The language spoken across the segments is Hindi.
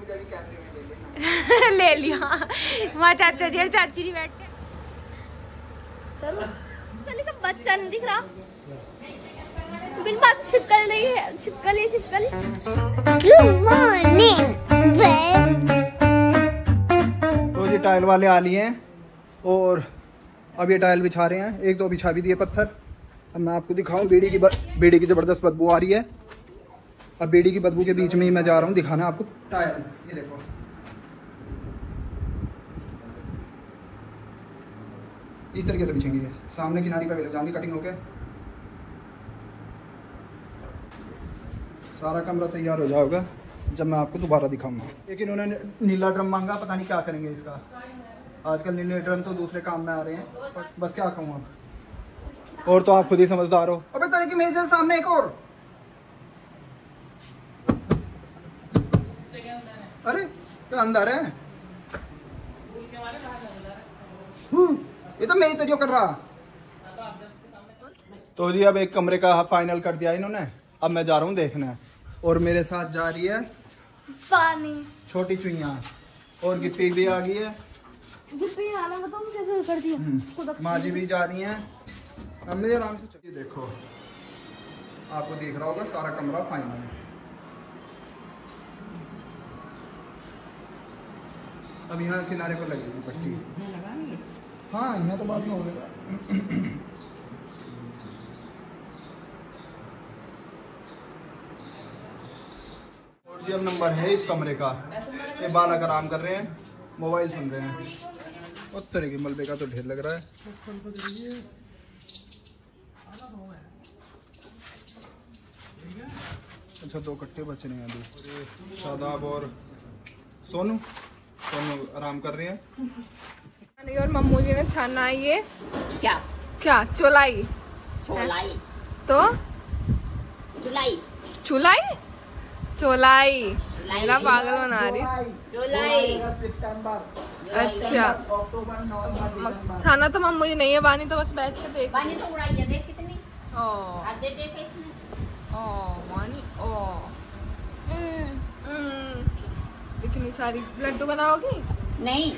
मुझे भी कैमरे में ले लेना। ले लिया वहाँ चाचा जी और चाची जी बैठ के। बच्चा नहीं दिख रहा, बिन बात छिपकली नहीं है, छिपकली छिपकली। Good morning. तो ये टाइल वाले आ लिए हैं और अब ये टाइल बिछा रहे हैं। एक दो बिछा भी दिए पत्थर। अब मैं आपको दिखाऊं, बीड़ी की ज़बरदस्त बदबू आ रही है। अब बीड़ी की बदबू के बीच में ही मैं जा रहा हूँ दिखाना आपको टाइल। ये देखो, इस तरीके से बिछेंगे। ये सामने किनारी पे जानी कटिंग होके सारा कमरा तैयार हो जाएगा जब मैं आपको दोबारा दिखाऊंगा। लेकिन उन्होंने नीला ड्रम मांगा, पता नहीं क्या करेंगे इसका। आजकल नीले ड्रम तो दूसरे काम में आ रहे हैं, बस क्या कहूँ अब। और तो आप खुद ही समझदार हो। अबे तरह की मेज है सामने एक और। अरे क्या अंदर है, ये तो मैं ही तो जो कर रहा। तो जी अब एक कमरे का फाइनल कर दिया इन्होंने। अब मैं जा रहा हूँ देखने। और मेरे साथ जा रही है पानी छोटी चुईया और गिप्पी भी आ गई है। गिप्पी आना बताओ कैसे कर दिया। माँ जी भी जा रही हैं। अब मेरे आराम से चलिए। देखो आपको दिख रहा होगा सारा कमरा फाइनल। अब यहाँ किनारे पर लगेगी पट्टी। हाँ यहाँ तो बाद में होगा। और जी अब नंबर है इस कमरे का। ये बालक आराम कर रहे हैं, मोबाइल सुन रहे हैं। उस तरह के मलबे का तो ढेर लग रहा है। अच्छा 2 कट्टे बच रहे हैं अभी। शादाब और सोनू आराम कर रहे हैं। और मम्मू जी ने छाना है ये क्या क्या चोलाई चोलाई तो चुलाई चुलाई चोलाई मेरा पागल बना रही। चोलाई अच्छा छाना तो मम्मू जी नहीं है, बानी तो बस बैठ के देख। पानी तो उड़ाई है, देख कितनी। ओ आधे देख इसमें। ओ वानी ओ इतनी सारी लड्डू बनाओगी? नहीं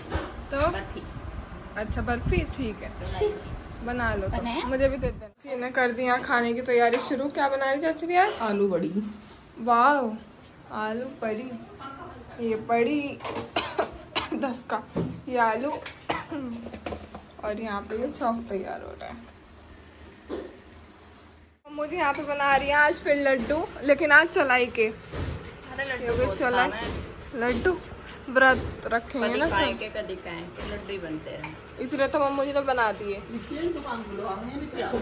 तो बर्फी। अच्छा बर्फी ठीक है बना लो। तो बनाया? मुझे भी दे देना। जी ने कर दी यहाँ खाने की तैयारी शुरू। क्या बना रही चाची आज? आलू बड़ी। वाह आलू बड़ी। ये बड़ी 10 का, ये आलू और यहाँ पे ये चौक तैयार हो रहा है। मुझे यहाँ पे बना रही है आज फिर लड्डू, लेकिन आज चलाई के चलाई लड्डू व्रत रखे हैं ना सब। लड्डू ही बनते हैं इसलिए तो मम्मू जी ने बना दिए।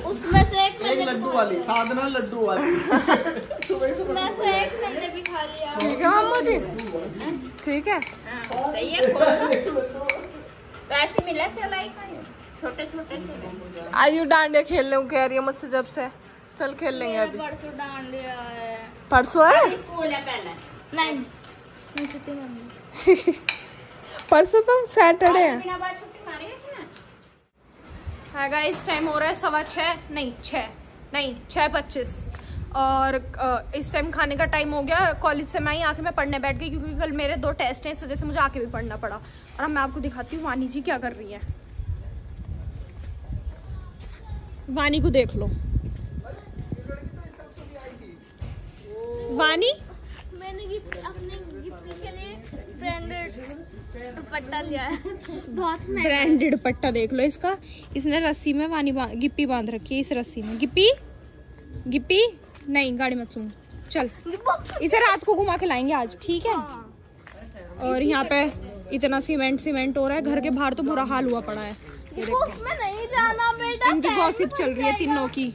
उसमें से एक लड्डू वाली साधना लड्डू वाली। उसमें से एक मैंने भी खा लिया। ठीक है मम्मू जी ठीक है। सही है। तो ऐसे मिला चलाई का छोटे छोटे से। आयु डांडे खेल ले कह रही है मुझसे जब से। चल खेल लेंगे अभी। परसों डांडिया है। परसों है? स्कूल है पहले। नहीं छुट्टी मम्मी। परसों तो सैटरडे है। बिना बात छुट्टी मारी है इसने। हाँ गाइस टाइम हो रहा है 6:15 नहीं 6:25 और इस टाइम खाने का टाइम हो गया। कॉलेज से मैं ही आके मैं पढ़ने बैठ गई क्योंकि कल मेरे 2 टेस्ट हैं, इस वजह से मुझे आके भी पढ़ना पड़ा। और अब मैं आपको दिखाती हूँ वानी जी क्या कर रही है। वानी को देख लो। वानी मैंने अपने गिफ्ट के लिए ब्रांडेड दुपट्टा लिया है। बहुत ब्रांडेड दुपट्टा देख लो इसका। इसने रस्सी में वानी गिप्पी बांध रखी है। इस रस्सी में गिप्पी गिप्पी नहीं गाड़ी मत सुन। चल इसे रात को घुमा के लाएंगे आज, ठीक है? और यहाँ पे इतना सीमेंट हो रहा है। घर के बाहर तो बुरा हाल हुआ पड़ा है। उसमें नहीं जाना बेटा। इनकी गॉसिप चल रही है तीनों की।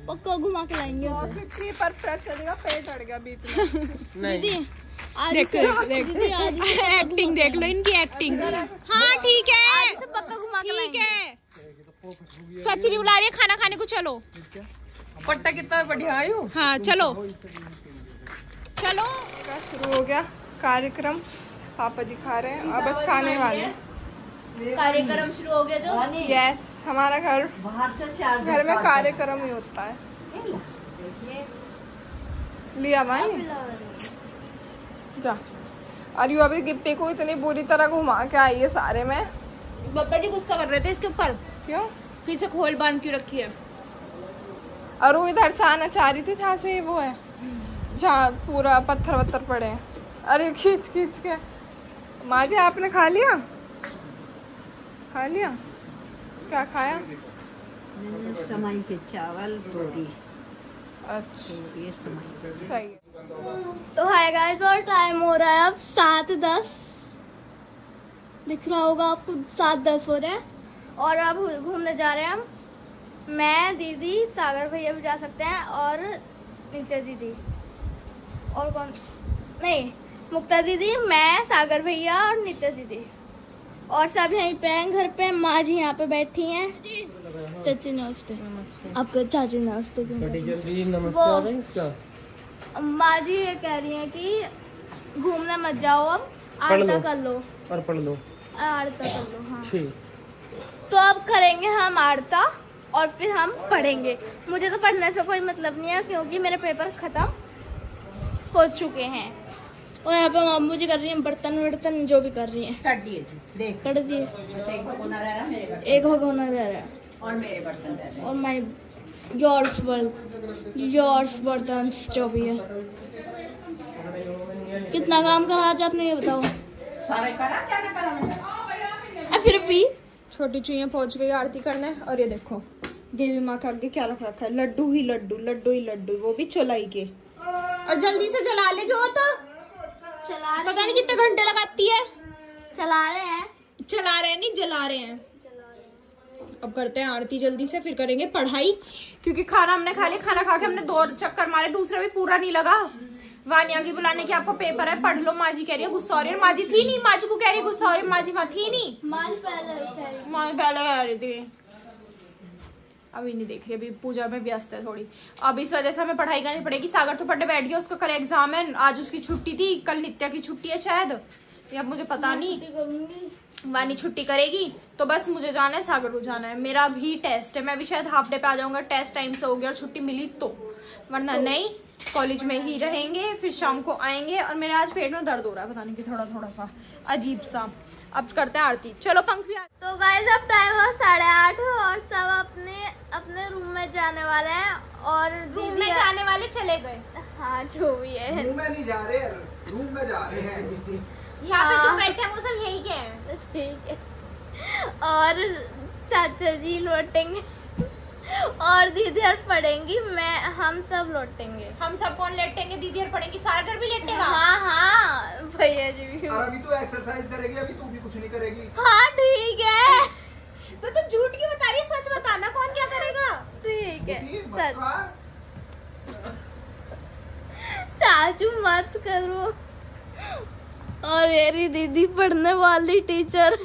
पक्का घुमा के लाएंगे उसे। पर प्रेस करेगा पेट अड़ गया बीच में। दीदी आज देख एक्टिंग देख लो इनकी एक्टिंग। हाँ ठीक है पक्का घुमा के ठीक है। चाची जी बुला रही है खाना खाने को। चलो पट्टा कितना बढ़िया है। हाँ चलो चलो। शुरू हो गया कार्यक्रम। पापा जी खा रहे हैं और बस खाने वाले। कार्यक्रम शुरू हो गया जो। यस हमारा घर घर में कार्यक्रम ही होता है। लिया भाई जा। और यू अभी गिप्पी को इतनी बुरी तरह घुमा के आई है सारे में। पापा जी गुस्सा कर रहे थे इसके ऊपर, क्यों? फिर से खोल बांध क्यों रखी है। और वो इधर से आना चाह रही थी जहाँ से वो है, जहाँ पूरा पत्थर वत्थर पड़े हैं। अरे खींच खींच के। माँ जी आपने खा लिया? खा लिया? क्या खाया? समय के चावल रोटी। अच्छा ये समय सही है। तो हाय गाइस, और टाइम हो रहा है अब 7:10। दिख रहा होगा आपको, 7:10 हो रहे हैं। और अब घूमने जा रहे हैं हम। मैं, दीदी, सागर भैया भी जा सकते हैं, और नित्या दीदी, और कौन नहीं, मुक्ता दीदी, मैं, सागर भैया और नित्या दीदी, और सब यहीं पे हैं घर पे। माँ जी यहाँ पे बैठी हैं। चाची नमस्ते। आपके चाची नमस्ते क्यों? माँ जी ये कह रही हैं कि घूमने मत जाओ, अब आरता कर लो और पढ़ लो। आरता कर लो। हाँ ठीक। तो अब करेंगे हम आरता और फिर हम पढ़ेंगे। मुझे तो पढ़ने से कोई मतलब नहीं है क्योंकि मेरे पेपर खत्म हो चुके हैं। और यहाँ पे मामू जी कर रही हैं बर्तन वर्तन जो भी कर रही हैं। कर दिए देख, कर दिए। एक भगोना रह रहा, मेरे बर्तन एक भगोना रह रहा है और मेरे बर्तन रह रहे। और माई योर्स बर्तन जो भी है। कितना काम करा आज आपने ये बताओ। सारे करा, क्या क्या करा। फिर भी छोटी चुईया पहुंच गई आरती करने। और ये देखो देवी माँ के आगे क्या रख रखा है, लड्डू ही लड्डू, लड्डू ही लड्डू, वो भी चौलाई के। और जल्दी से जला ले जो तो, चला रहे, पता नहीं कितने घंटे लगाती है। चला रहे हैं, चला रहे हैं नहीं, जला रहे हैं। अब करते हैं आरती जल्दी से, फिर करेंगे पढ़ाई, क्योंकि खाना हमने खा लिया। खाना खा के हमने 2 चक्कर मारे, दूसरा भी पूरा नहीं लगा। वानिया की बुलाने की, आपको पेपर है पढ़ लो। माँ जी कह रही है गुस्सा हो रही है, माँ जी थी नहीं, माँ जी को कह रही है गुस्सा हो रही है, माँ जी वहाँ थी नहीं, माल पहले कह रही। माँ पहले कह रही थी। अभी नहीं देख रही, अभी पूजा में व्यस्त है थोड़ी। अब इस वजह से हमें पढ़ाई करनी पड़ेगी। सागर तो पढ़ने बैठ गया, उसका कल एग्जाम है, आज उसकी छुट्टी थी, कल नित्या की छुट्टी है शायद, ये अब मुझे पता नहीं। वानी छुट्टी करेगी तो बस मुझे जाना है, सागर को जाना है। मेरा भी टेस्ट है, मैं भी शायद हाफ डे पे आ जाऊंगा, टेस्ट टाइम से हो गया और छुट्टी मिली तो, वरना नहीं कॉलेज में ही रहेंगे। फिर शाम को आएंगे। और मेरे आज पेट में दर्द हो रहा है, पता नहीं कि थोड़ा थोड़ा सा अजीब सा। अब करते हैं आरती, चलो पंखी। तो गाइस अब टाइम है 8:30 और सब अपने अपने रूम में जाने वाले हैं। और रूम में जाने वाले चले गए। हाँ जो भी है, रूम में नहीं जा रहे, रूम में जा रहे हैं। यहाँ पे जो बैठे हैं वो सब यही के हैं। ठीक है। और चाचा जी लौटेंगे और दीदी पढ़ेंगी, हम सब लौटेंगे। हम सब कौन लेटेंगे? दीदी और पढ़ेंगी, सागर भी लेटेगा। हाँ भैया जी भी। अभी तो एक्सरसाइज करेगी, अभी तू भी कुछ नहीं करेगी। हाँ ठीक है। तो झूठ क्यों बता रही है? सच बताना, कौन क्या करेगा? ठीक है सच। चाचू मत करो। और मेरी दीदी पढ़ने वाली टीचर।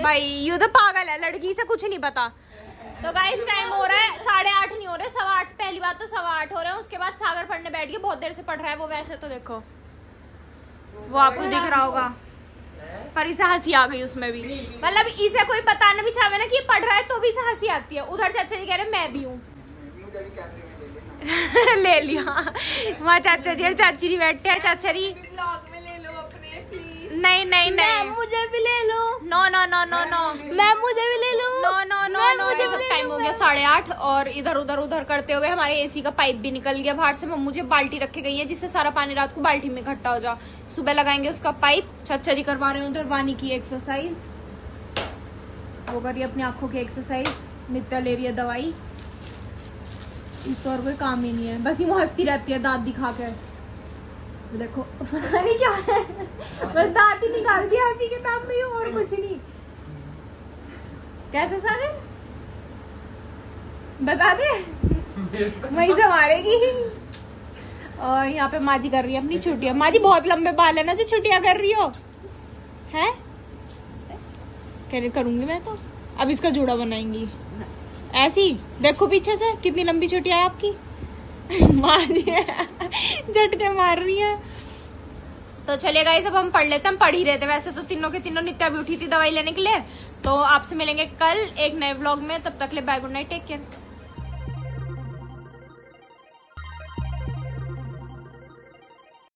भाई यू तो पागल है, लड़की से कुछ नहीं पता। तो गाइस टाइम हो रहा है 8:30 नहीं हो रहे, 8:15। पहली बात तो 8:15 हो रहे हैं। उसके बाद सागर पढ़ने बैठ गया, बहुत देर से पढ़ रहा है वो। वैसे तो देखो वो आपको दिख रहा होगा, पर इसे हंसी आ गई उसमें भी। मतलब इसे कोई बताना भी चाहे ना कि पढ़ रहा है तो भी इसे हंसी आती है। उधर चाचा जी कह रहे मैं भी हूँ। ले लिया वहाँ चाचा जी और चाची जी बैठे हैं। चाचा जी ब्लॉग में ले लो अपने प्लीज। नहीं नहीं नहीं, मुझे भी ले लो। No no no no no, मैं मुझे भी ले लूं। No no no no. मुझे सब टाइम हो गया 8:30 और इधर उधर करते हुए हमारे एसी का पाइप भी निकल गया बाहर से। मम्मू जी बाल्टी रखी गई है जिससे सारा पानी रात को बाल्टी में इकट्ठा हो जा। सुबह लगाएंगे उसका पाइप। चाचा जी करवा रहे हैं उधर वानी की एक्सरसाइज, वो कर रही है अपनी आंखों की एक्सरसाइज। नित्या ले रही है दवाई। इसको और कोई काम ही नहीं है, बस यूं हंसती रहती है दांत दिखा के। देखो पता नहीं क्या है, बस दांत ही निकालती है हंसी के ताप में, और कुछ नहीं। कैसे सागर बता दे, वहीं से मारेगी। और यहाँ पे माँ जी कर रही है अपनी छुट्टियां। माँ जी बहुत लंबे बाल है ना जो छुट्टियां कर रही हो, है? कह रही करूंगी मैं तो। अब इसका जूड़ा बनाएंगी ऐसी। देखो पीछे से कितनी लंबी छुट्टियां है आपकी। मार झटके मार रही है। तो चलिए गाइस अब हम पढ़ लेते हैं। हम पढ़ ही रहे थे वैसे तो तीनों के तीनों। नित्या भी उठी थी दवाई लेने के लिए। तो आपसे मिलेंगे कल एक नए व्लॉग में, तब तक ले bye, good night, take care.